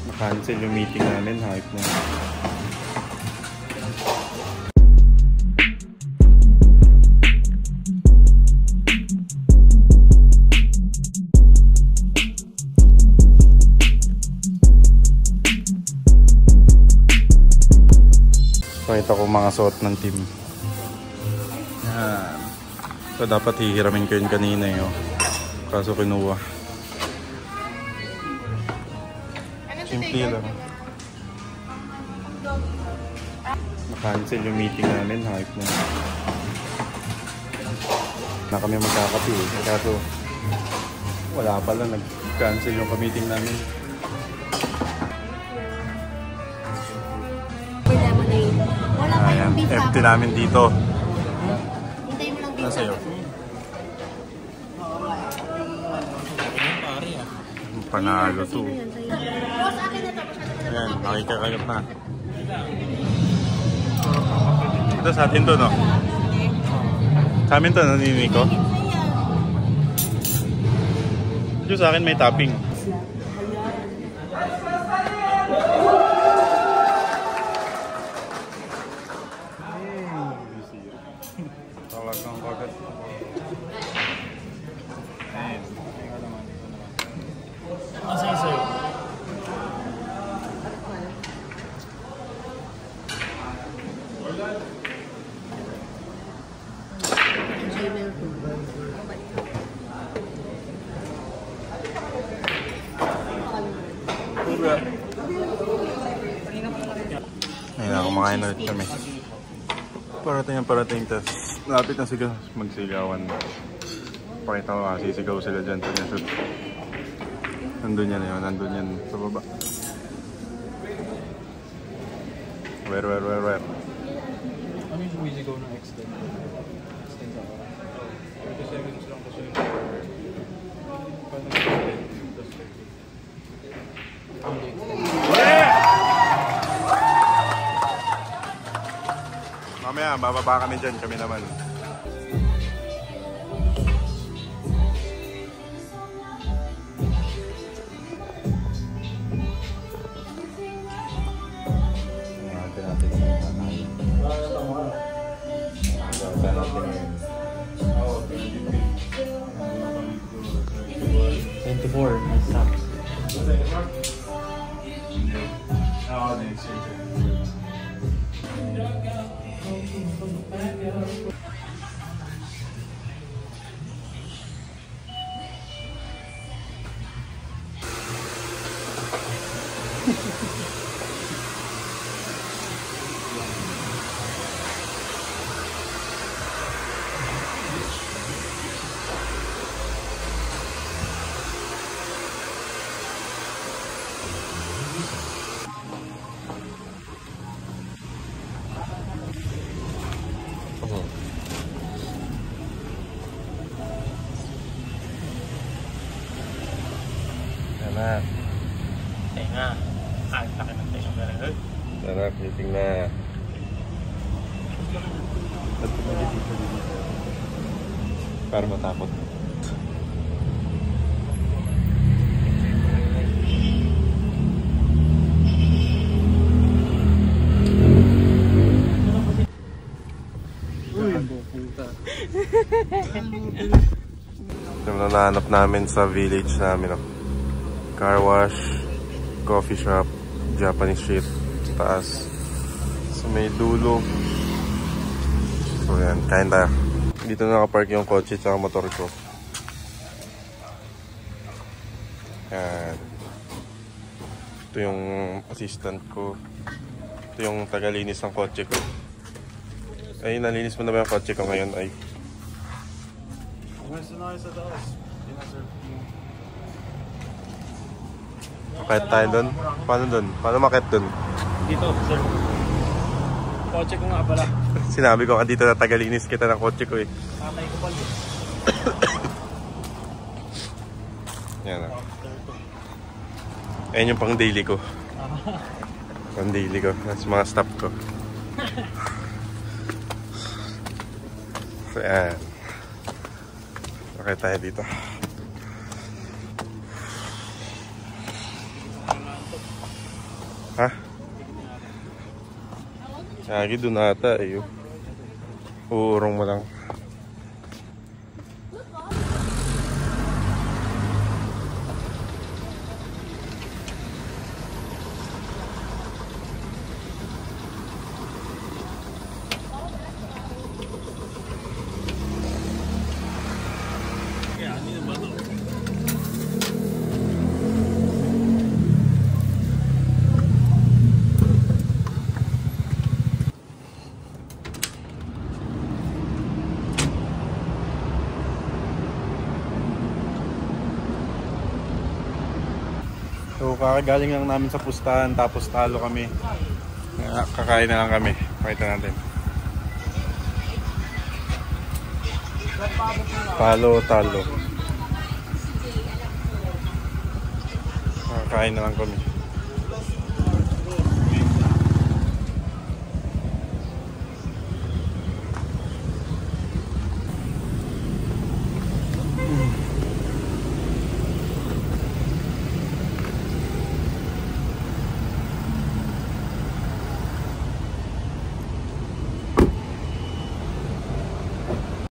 Na-cancel yung meeting namin, hype na. Pakita ko mga suot ng team. Yan. So dapat hihiramin ko yun kanina eh. Oh. Kaso kinuha. Simple lang. Na-cancel yung meeting namin, hype na. Na kami magkakapi eh. Kaso wala pala, nag-cancel yung meeting namin. Ayan, empty namin dito. Hintay mo lang dito. Nasa'yo? Panalo to. Ayan, makikakagat na. Ito sa atin to, no? Sa amin to, naninig ko. Ito sa akin may topping. Talagang bagat. Ayan. Masaya sa'yo. Ayun na, kumakain ulit kami. Parating. Tas lapit na sigaw. Magsigawan. Pakita ko kasi sisigaw sila dyan sa shoot. Nandun yan yun. Nandun yan sa baba. Where? Ano yung sumisigaw ng extend? Extend ako. 30 seconds lang kasi yung paano extend? Mamaya, bababa kami dyan. Kami naman. Sarap. Tenga. Ang laki ng tenga meron. Sarap, meeting na. Para matakot. Uy, puta. Ito na nahanap namin sa village namin. Oh. Car wash, coffee shop, Japanese street, taas. So may dulo. So yan, kain tayo. Dito na nakapark yung kotse at motor ko. Yan. Ito yung assistant ko. Ito yung tagalinis ng kotse ko. Ay, nalinis mo na ba yung kotse ko ngayon? Ay. Umalis na kayo sa taas. Pinaserve mo. Makit tayo doon? Paano doon? Paano makit doon? Dito, sir. Kotse ko nga pala. Sinabi ko dito na tagalinis kita ng kotse ko eh. Tatay ko pala. Yan na. Ayan yung pang daily ko. Pang daily ko. That's mga staff ko. So yan. Okay tayo dito. Ha? Lagi doon ata eh. Uurong mo lang. So kakagaling lang namin sa pustahan tapos talo kami. Kakain na lang kami. Pakita natin. Talo. Kakain na lang kami.